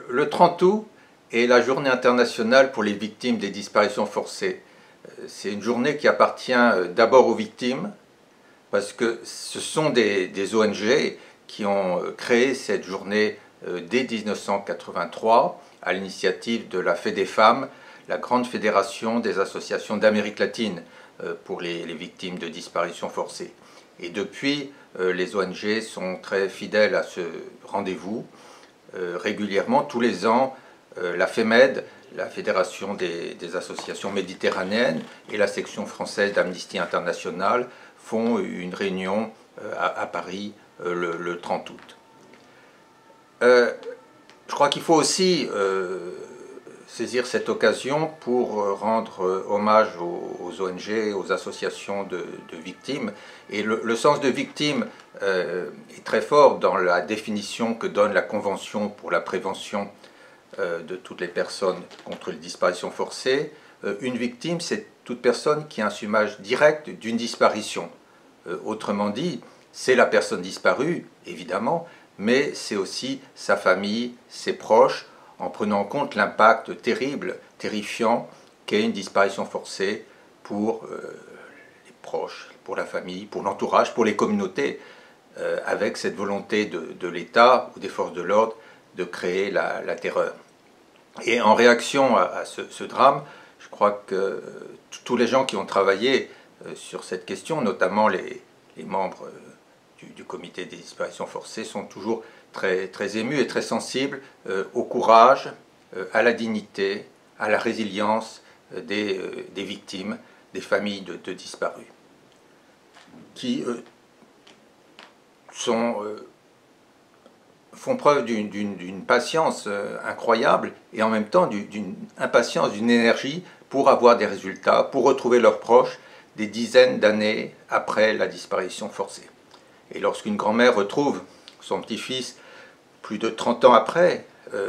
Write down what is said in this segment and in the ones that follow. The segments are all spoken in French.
Le 30 août est la journée internationale pour les victimes des disparitions forcées. C'est une journée qui appartient d'abord aux victimes, parce que ce sont des ONG qui ont créé cette journée dès 1983 à l'initiative de la FEDEFAM, la grande fédération des associations d'Amérique latine pour les victimes de disparitions forcées. Et depuis, les ONG sont très fidèles à ce rendez-vous. Régulièrement, tous les ans, la FEMED, la Fédération des associations méditerranéennes, et la section française d'Amnesty International font une réunion à Paris le 30 août. Je crois qu'il faut aussi saisir cette occasion pour rendre hommage aux ONG, aux associations de victimes. Et le sens de victime est très fort dans la définition que donne la Convention pour la prévention de toutes les personnes contre les disparitions forcées. Une victime, c'est toute personne qui a un assumage direct d'une disparition. Autrement dit, c'est la personne disparue, évidemment, mais c'est aussi sa famille, ses proches, en prenant en compte l'impact terrible, terrifiant qu'est une disparition forcée pour les proches, pour la famille, pour l'entourage, pour les communautés, avec cette volonté de l'État ou des forces de l'ordre de créer la terreur. Et en réaction à ce drame, je crois que tous les gens qui ont travaillé sur cette question, notamment les membres du comité des disparitions forcées, sont toujours très émus et très sensibles au courage, à la dignité, à la résilience des victimes, des familles de disparus, qui font preuve d'une patience incroyable et en même temps d'une impatience, d'une énergie pour avoir des résultats, pour retrouver leurs proches des dizaines d'années après la disparition forcée. Et lorsqu'une grand-mère retrouve son petit-fils plus de 30 ans après,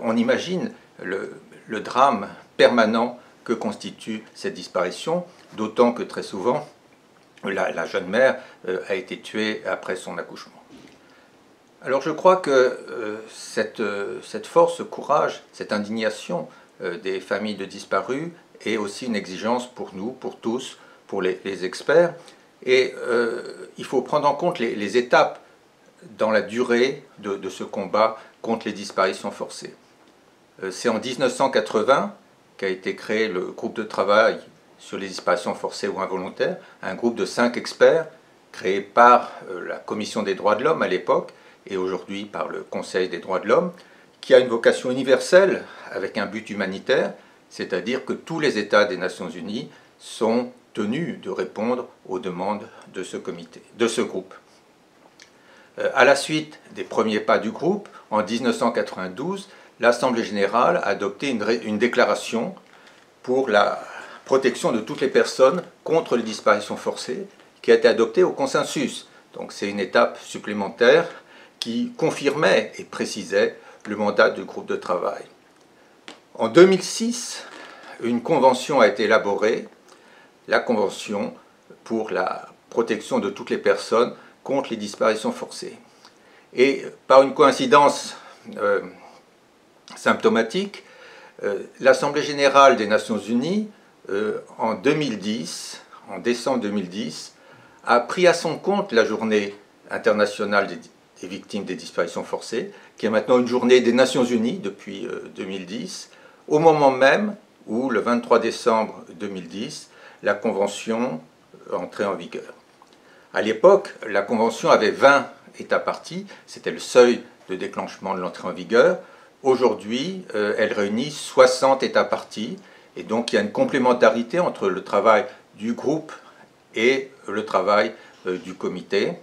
on imagine le drame permanent que constitue cette disparition, d'autant que très souvent, la jeune mère a été tuée après son accouchement. Alors je crois que cette force, ce courage, cette indignation des familles de disparus est aussi une exigence pour nous, pour tous, pour les experts. Et il faut prendre en compte les étapes dans la durée de ce combat contre les disparitions forcées. C'est en 1980 qu'a été créé le groupe de travail sur les disparitions forcées ou involontaires, un groupe de 5 experts créé par la Commission des droits de l'homme à l'époque et aujourd'hui par le Conseil des droits de l'homme, qui a une vocation universelle avec un but humanitaire, c'est-à-dire que tous les États des Nations Unies sont tenus de répondre aux demandes de ce comité, de ce groupe. À la suite des premiers pas du groupe, en 1992, l'Assemblée générale a adopté une déclaration pour la protection de toutes les personnes contre les disparitions forcées, qui a été adoptée au consensus. Donc c'est une étape supplémentaire qui confirmait et précisait le mandat du groupe de travail. En 2006, une convention a été élaborée, la Convention pour la protection de toutes les personnes contre les disparitions forcées. Et par une coïncidence symptomatique, l'Assemblée générale des Nations Unies, en 2010, en décembre 2010, a pris à son compte la journée internationale des victimes des disparitions forcées, qui est maintenant une journée des Nations Unies depuis 2010, au moment même où, le 23 décembre 2010, la Convention entrait en vigueur. À l'époque, la Convention avait 20 États parties, c'était le seuil de déclenchement de l'entrée en vigueur. Aujourd'hui, elle réunit 60 États parties, et donc il y a une complémentarité entre le travail du groupe et le travail du comité.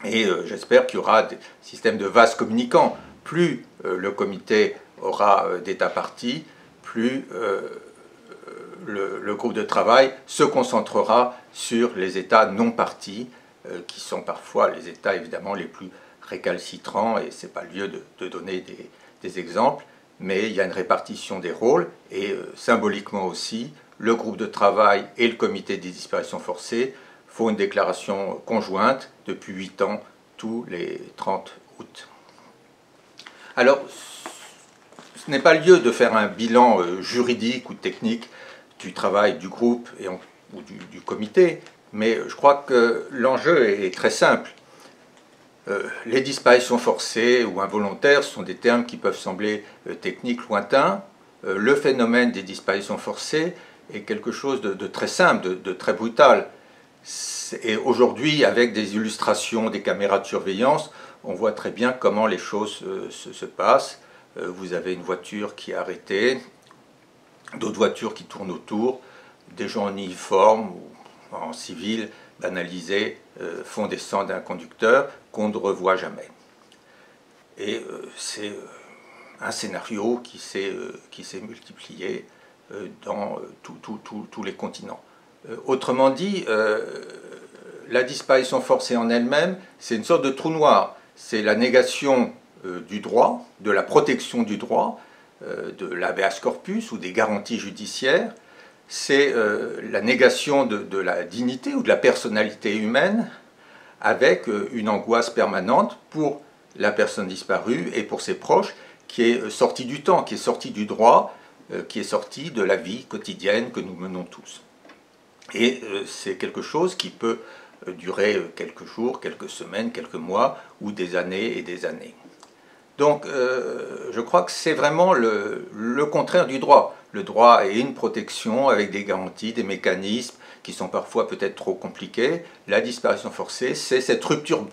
Et j'espère qu'il y aura des systèmes de vases communicants. Plus le comité aura d'États parties, plus le groupe de travail se concentrera sur les États non partis, qui sont parfois les États évidemment les plus récalcitrants, et ce n'est pas le lieu de donner des exemples, mais il y a une répartition des rôles, et symboliquement aussi, le groupe de travail et le comité des disparitions forcées font une déclaration conjointe depuis 8 ans, tous les 30 août. Alors, ce n'est pas le lieu de faire un bilan juridique ou technique du travail du groupe ou du comité, mais je crois que l'enjeu est très simple. Les disparitions forcées ou involontaires sont des termes qui peuvent sembler techniques, lointains. Le phénomène des disparitions forcées est quelque chose de très simple, de très brutal. Et aujourd'hui, avec des illustrations, des caméras de surveillance, on voit très bien comment les choses se passent. Vous avez une voiture qui est arrêtée, d'autres voitures qui tournent autour, des gens en uniforme ou en civil, banalisés, font descendre un conducteur qu'on ne revoit jamais. Et c'est un scénario qui s'est multiplié dans tous les continents. Autrement dit, la disparition forcée en elle-même, c'est une sorte de trou noir. C'est la négation du droit, de la protection du droit, de l'habeas corpus ou des garanties judiciaires. C'est la négation de la dignité ou de la personnalité humaine avec une angoisse permanente pour la personne disparue et pour ses proches qui est sortie du temps, qui est sortie du droit, qui est sortie de la vie quotidienne que nous menons tous. Et c'est quelque chose qui peut durer quelques jours, quelques semaines, quelques mois ou des années et des années. Donc je crois que c'est vraiment le contraire du droit. Le droit est une protection avec des garanties, des mécanismes qui sont parfois peut-être trop compliqués. La disparition forcée, c'est cette rupture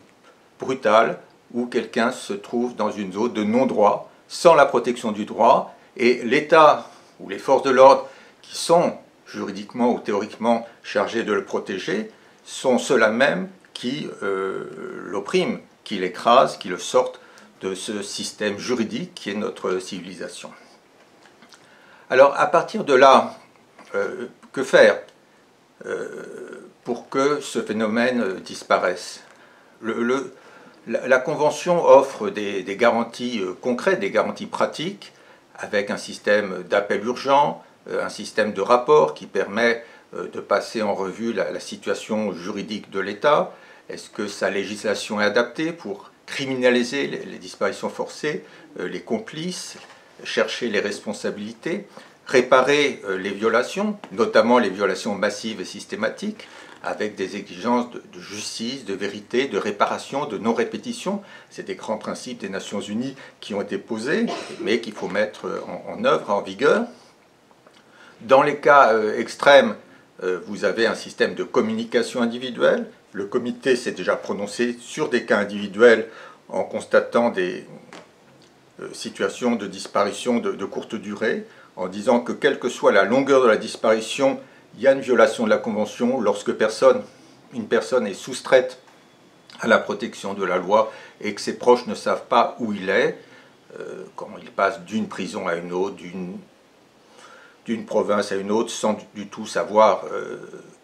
brutale où quelqu'un se trouve dans une zone de non-droit, sans la protection du droit, et l'État ou les forces de l'ordre qui sont juridiquement ou théoriquement chargés de le protéger, sont ceux-là même qui l'oppriment, qui l'écrasent, qui le sortent de ce système juridique qui est notre civilisation. Alors, à partir de là, que faire pour que ce phénomène disparaisse? La Convention offre des garanties concrètes, des garanties pratiques, avec un système d'appel urgent, un système de rapport qui permet de passer en revue la situation juridique de l'État. Est-ce que sa législation est adaptée pour criminaliser les disparitions forcées, les complices, chercher les responsabilités, réparer les violations, notamment les violations massives et systématiques, avec des exigences de justice, de vérité, de réparation, de non-répétition. C'est des grands principes des Nations Unies qui ont été posés, mais qu'il faut mettre en œuvre, en vigueur. Dans les cas extrêmes, vous avez un système de communication individuelle. Le comité s'est déjà prononcé sur des cas individuels en constatant des situations de disparition de courte durée, en disant que quelle que soit la longueur de la disparition, il y a une violation de la Convention lorsque une personne est soustraite à la protection de la loi et que ses proches ne savent pas où il est, quand il passe d'une prison à une autre, d'une province à une autre, sans du tout savoir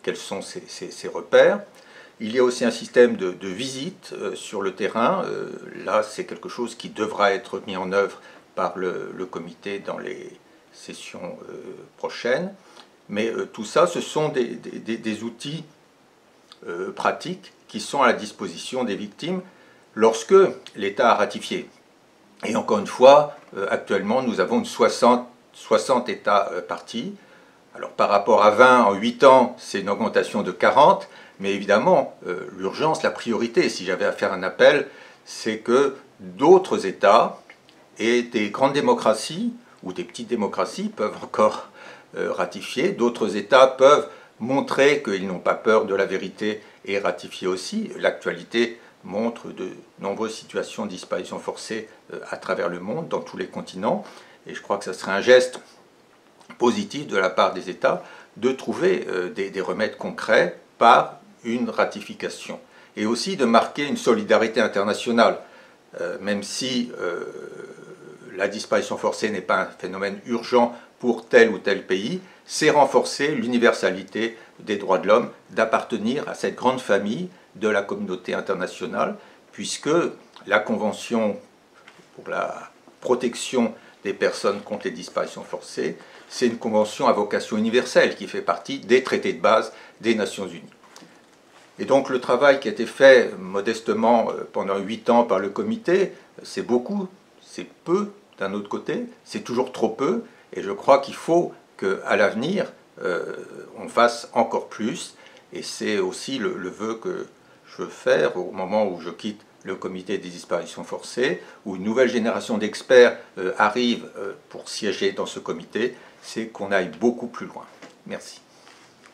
quels sont ses repères. Il y a aussi un système de visite sur le terrain. Là, c'est quelque chose qui devra être mis en œuvre par le comité dans les sessions prochaines. Mais tout ça, ce sont des outils pratiques qui sont à la disposition des victimes lorsque l'État a ratifié. Et encore une fois, actuellement, nous avons 60 États partis. Alors par rapport à 20 en 8 ans, c'est une augmentation de 40, mais évidemment, l'urgence, la priorité, si j'avais à faire un appel, c'est que d'autres États et des grandes démocraties ou des petites démocraties peuvent encore ratifier, d'autres États peuvent montrer qu'ils n'ont pas peur de la vérité et ratifier aussi. L'actualité montre de nombreuses situations de disparition forcée à travers le monde, dans tous les continents, et je crois que ce serait un geste positif de la part des États de trouver des remèdes concrets par une ratification, et aussi de marquer une solidarité internationale, même si la disparition forcée n'est pas un phénomène urgent pour tel ou tel pays, c'est renforcer l'universalité des droits de l'homme, d'appartenir à cette grande famille de la communauté internationale, puisque la Convention pour la protection des personnes contre les disparitions forcées, c'est une convention à vocation universelle qui fait partie des traités de base des Nations Unies. Et donc le travail qui a été fait modestement pendant 8 ans par le comité, c'est beaucoup, c'est peu d'un autre côté, c'est toujours trop peu, et je crois qu'il faut qu'à l'avenir, on fasse encore plus, et c'est aussi le vœu que je veux faire au moment où je quitte le comité des disparitions forcées, où une nouvelle génération d'experts arrive pour siéger dans ce comité, c'est qu'on aille beaucoup plus loin. Merci.